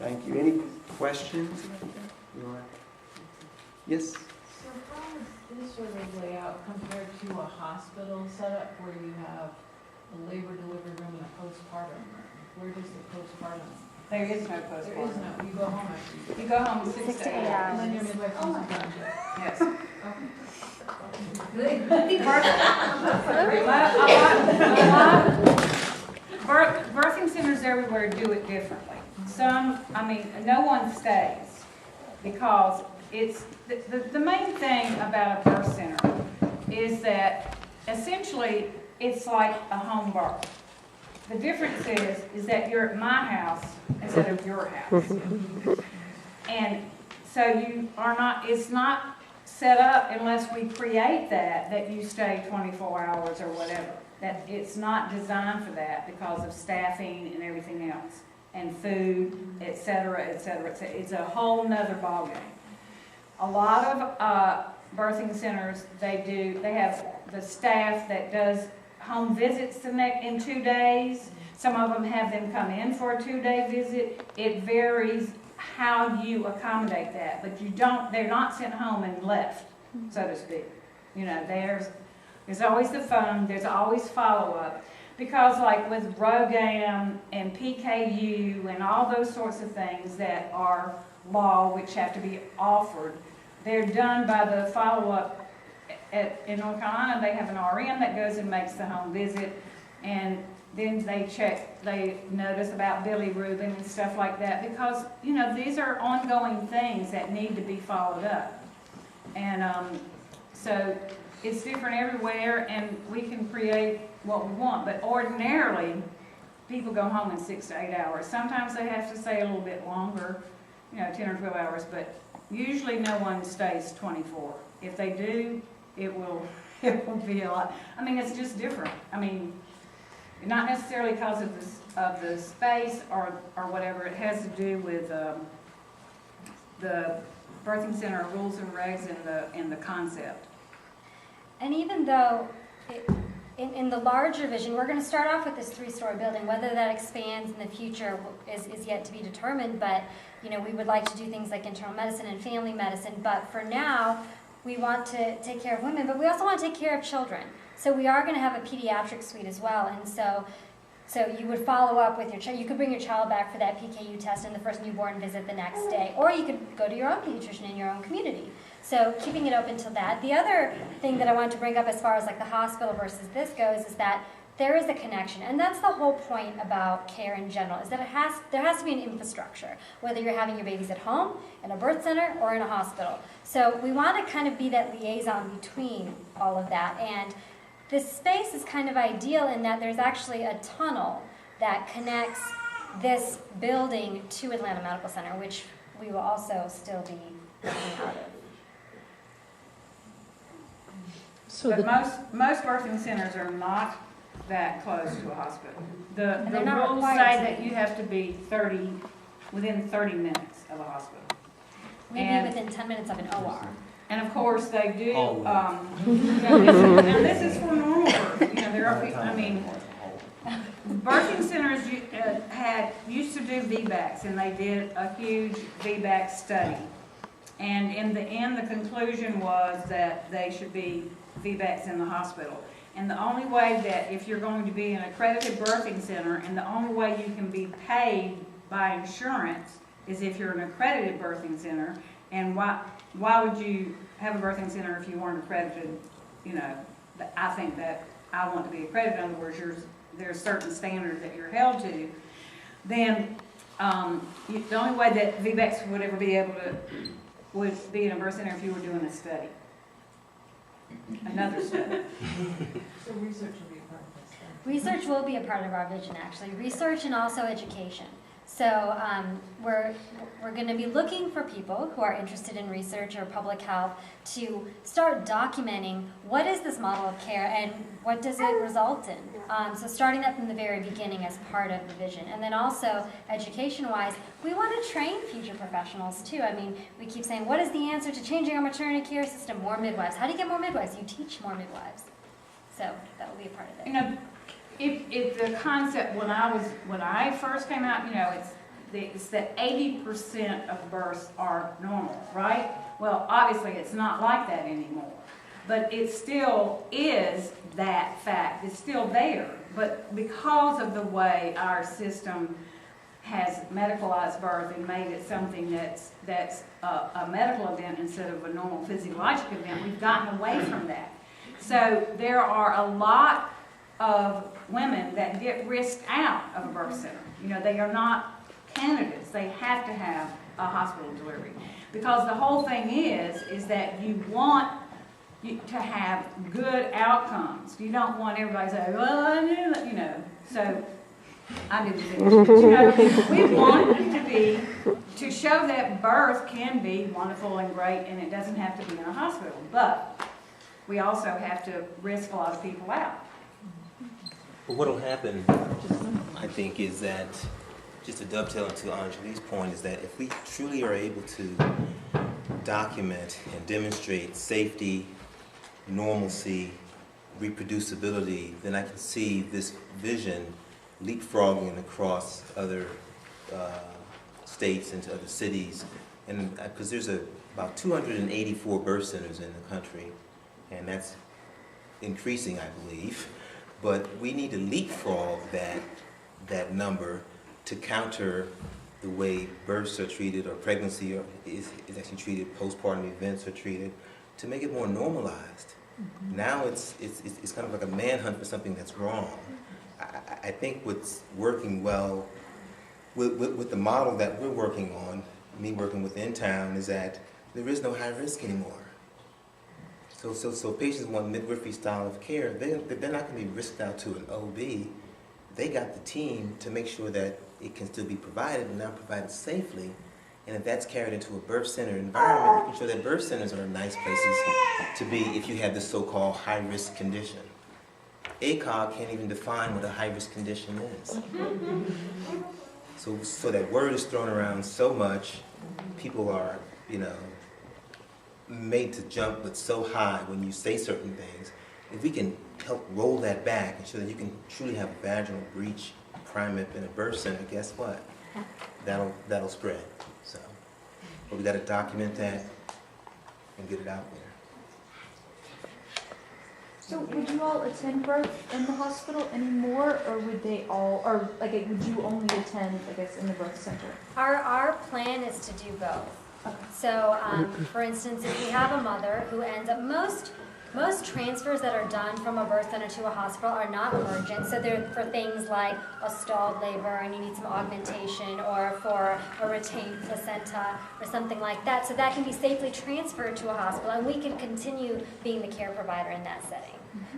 Thank you. Any questions? Yes? So how is this sort of layout compared to a hospital setup where you have a labor delivery room and a postpartum room? Where does the postpartum? There is no There postpartum. is no, you go home after you. You go home 6 to 8 And hours. then your midwife comes and finds you. Yes. Birthing centers everywhere do it differently. No one stays because it's, the main thing about a birth center is that essentially it's like a home birth. The difference is that you're at my house instead of your house. And so you are not, it's not set up unless we create that you stay 24 hours or whatever. That it's not designed for that because of staffing and everything else, and food, et cetera, et cetera, et cetera. It's a whole nother ballgame. A lot of birthing centers, they have the staff that does home visits in 2 days. Some of them have them come in for a 2-day visit. It varies how you accommodate that, but they're not sent home and left, so to speak. You know, there's always the phone, there's always follow-up. Because like with ROGAM and PKU and all those sorts of things that are law, which have to be offered, they're done by the follow-up. In North Carolina, they have an RN that goes and makes the home visit, and then they notice about bilirubin and stuff like that, because, you know, these are ongoing things that need to be followed up. And so it's different everywhere, and we can create what we want, but ordinarily, people go home in 6 to 8 hours. Sometimes they have to stay a little bit longer, 10 or 12 hours, but usually no one stays 24. If they do, it will be a lot. I mean, it's just different. I mean, not necessarily because of the space or whatever. It has to do with the birthing center rules and regs and the concept. And even though in the larger vision, we're going to start off with this 3-story building. Whether that expands in the future is yet to be determined, but we would like to do things like internal medicine and family medicine. But for now, we want to take care of women, but we also want to take care of children. So we are going to have a pediatric suite as well, and so you would follow up with your child. You could bring your child back for that PKU test and the first newborn visit the next day, or you could go to your own pediatrician in your own community. So keeping it open to that. The other thing that I want to bring up as far as like the hospital versus this goes is that there is a connection, and that's the whole point about care in general, is that there has to be an infrastructure, whether you're having your babies at home, in a birth center, or in a hospital. So we want to kind of be that liaison between all of that, and this space is kind of ideal in that there's actually a tunnel that connects this building to Atlanta Medical Center, which we will also still be working out of. But most birthing centers are not that close to a hospital. The they're not rules required say to that be. you have to be within 30 minutes of a hospital. Maybe And- within 10 minutes of an OR. And of course, they do, Oh. and this is for normal birth. There are, birthing centers used to do VBACs, and they did a huge VBAC study. And in the end, the conclusion was that they should be VBACs in the hospital. And the only way that, if you're going to be an accredited birthing center, and the only way you can be paid by insurance is if you're an accredited birthing center. And why would you have a birthing center if you weren't accredited? I think that I want to be accredited. In other words, there's certain standards that you're held to. Then the only way that VBACs would ever be able to would be in a birth center if you were doing a study, another study. So research will be a part of this then? Research will be a part of our vision, actually. Research and also education. So we're going to be looking for people who are interested in research or public health to start documenting what is this model of care and what does it result in. So starting that from the very beginning as part of the vision. And then also, education-wise, we want to train future professionals too. I mean, we keep saying, what is the answer to changing our maternity care system? More midwives. How do you get more midwives? You teach more midwives. So that will be a part of it. If the concept when I first came out, it's that 80% of births are normal, right? Well, obviously, it's not like that anymore. But it still is that fact. It's still there. But because of the way our system has medicalized birth and made it something that's a medical event instead of a normal physiologic event, we've gotten away from that. So there are a lot of women that get risked out of a birth center. You know, they are not candidates. They have to have a hospital delivery. Because the whole thing is that you want to have good outcomes. You don't want everybody to say, well, I knew that, you know. So I didn't finish it. You know, we want it to show that birth can be wonderful and great, and it doesn't have to be in a hospital. But we also have to risk a lot of people out. But what will happen, I think, is that, just to dovetail into Anjali's point, is that if we truly are able to document and demonstrate safety, normalcy, reproducibility, then I can see this vision leapfrogging across other states into other cities. And because there's about 284 birth centers in the country, and that's increasing, I believe. But we need to leapfrog that number to counter the way births are treated, or pregnancy is actually treated, postpartum events are treated, to make it more normalized. Mm-hmm. Now it's kind of like a manhunt for something that's wrong. I think what's working well with the model that we're working on, me working with InTown, is that there is no high risk anymore. So patients want midwifery style of care, they're not going to be risked out to an OB. They got the team to make sure that it can still be provided, and now provided safely. And if that's carried into a birth center environment, you can show that birth centers are nice places to be if you have this so-called high-risk condition. ACOG can't even define what a high-risk condition is. So that word is thrown around so much, people are, made to jump but so high when you say certain things. If we can help roll that back and show that you can truly have a vaginal breech primip in a birth center, guess what? That'll spread. So, but we got to document that and get it out there. So would you all attend birth in the hospital anymore, or would they all, or like would you only attend, I guess, in the birth center? Our plan is to do both. Okay. So, for instance, if we have a mother who ends up, most transfers that are done from a birth center to a hospital are not emergent. So they're for things like a stalled labor and you need some augmentation, or for a retained placenta or something like that. So that can be safely transferred to a hospital, and we can continue being the care provider in that setting.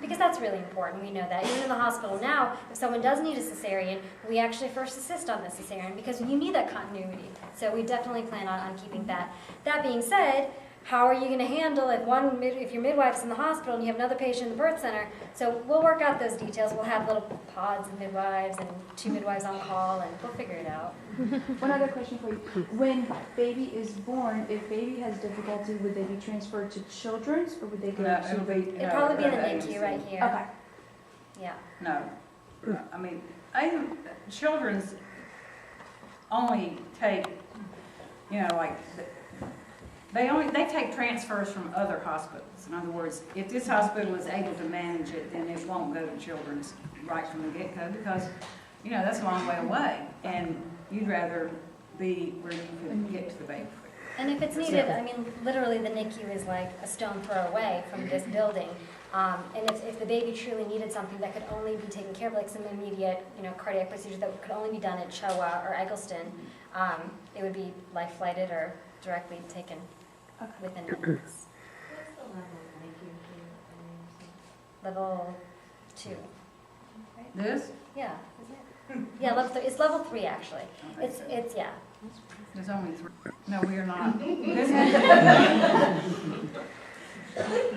Because that's really important, we know that. Even in the hospital now, if someone does need a cesarean, we actually first assist on the cesarean because you need that continuity. So we definitely plan on keeping that. That being said, how are you going to handle if your midwife's in the hospital and you have another patient in the birth center? So we'll work out those details. We'll have little pods of midwives and 2 midwives on call, and we'll figure it out. One other question for you. When baby is born, if baby has difficulty, would they be transferred to children's, or would they go to... It'd probably be in the NICU right here. Okay. Yeah. No. I mean, children's only take, they take transfers from other hospitals. In other words, if this hospital is able to manage it, then it won't go to children's right from the get-go, because, that's a long way away, and you'd rather be where you can get to the baby quick. And if it's needed, literally the NICU is like a stone throw away from this building. And if the baby truly needed something that could only be taken care of, like some immediate, cardiac procedure that could only be done at CHOA or Eggleston, it would be life-flighted or directly taken within minutes. What's the level of NICU here? Level 2. This? Yeah, is it? Yeah, level 3. It's level 3 actually. It's yeah. There's only 3. No, we are not.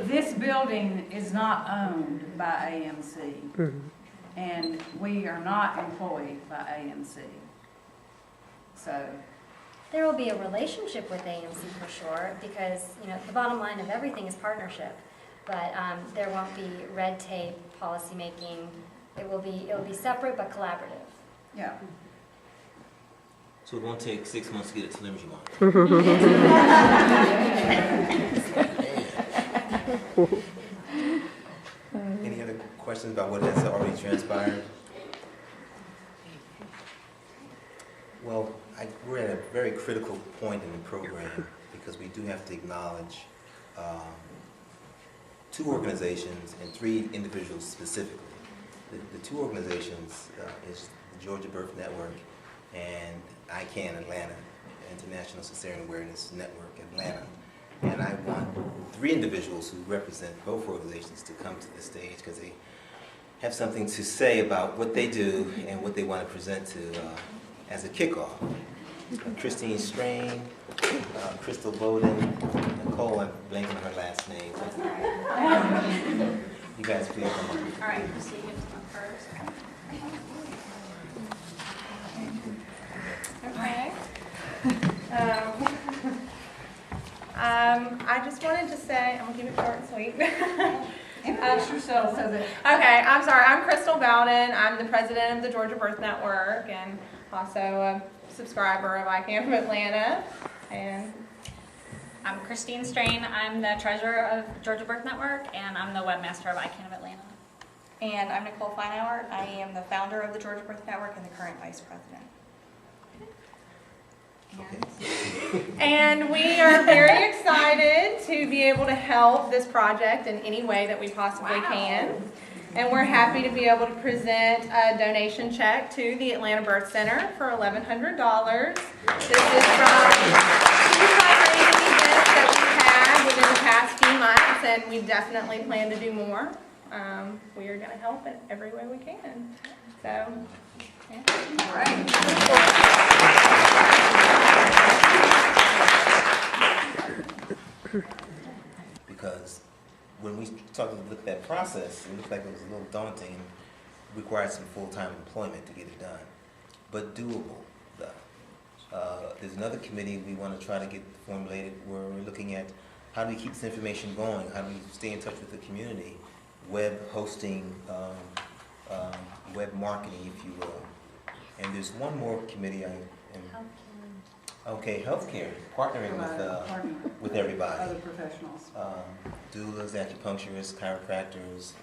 This building is not owned by AMC, and we are not employed by AMC. So There will be a relationship with AMC for sure, because the bottom line of everything is partnership. But there won't be red tape, policy making. It will be separate but collaborative. yeah. So it won't take 6 months to get a telemetry monitor. Any other questions about what has already transpired? Well, we're at a very critical point in the program because we do have to acknowledge 2 organizations and 3 individuals specifically. The 2 organizations is the Georgia Birth Network and ICANN Atlanta, International Cesarean Awareness Network Atlanta. And I want 3 individuals who represent both organizations to come to the stage because they have something to say about what they do and what they want to present to as a kickoff. Christine Strain, Crystal Bowden, Nicole, I'm blanking on her last name. You guys please come on. All right, Christine, you come first. Okay. I just wanted to say, I'm gonna keep it short and sweet. Introduce yourself so that. Okay, I'm sorry. I'm Crystal Bowden. I'm the president of the Georgia Birth Network and also a subscriber of ICANN of Atlanta. And I'm Christine Strain. I'm the treasurer of Georgia Birth Network, and I'm the webmaster of ICANN of Atlanta. And I'm Nicole Feinauer. I am the founder of the Georgia Birth Network and the current vice president. And we are very excited to be able to help this project in any way that we possibly can. And we're happy to be able to present a donation check to the Atlanta Birth Center for $1,100. This is from 2 fundraising events that we've had within the past few months, and we definitely plan to do more. We are going to help in every way we can. So, yeah. All right. Because when we started to look at that process, it looked like it was a little daunting and required some full-time employment to get it done, but doable. There's another committee we want to try to get formulated where we're looking at how do we keep this information going, how do we stay in touch with the community, web hosting, web marketing, if you will. And there's one more committee Okay, healthcare, partnering with everybody. Other professionals. Doulas, acupuncturists, chiropractors,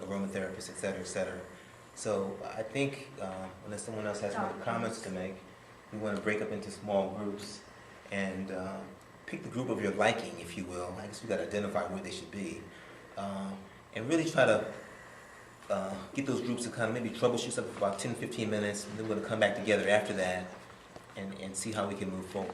aromatherapists, et cetera, So I think, unless someone else has some other comments to make, we want to break up into small groups and pick the group of your liking, if you will. I guess we got to identify where they should be. And really try to get those groups to kind of maybe troubleshoot something for about 10, 15 minutes, and then we're going to come back together after that and see how we can move forward.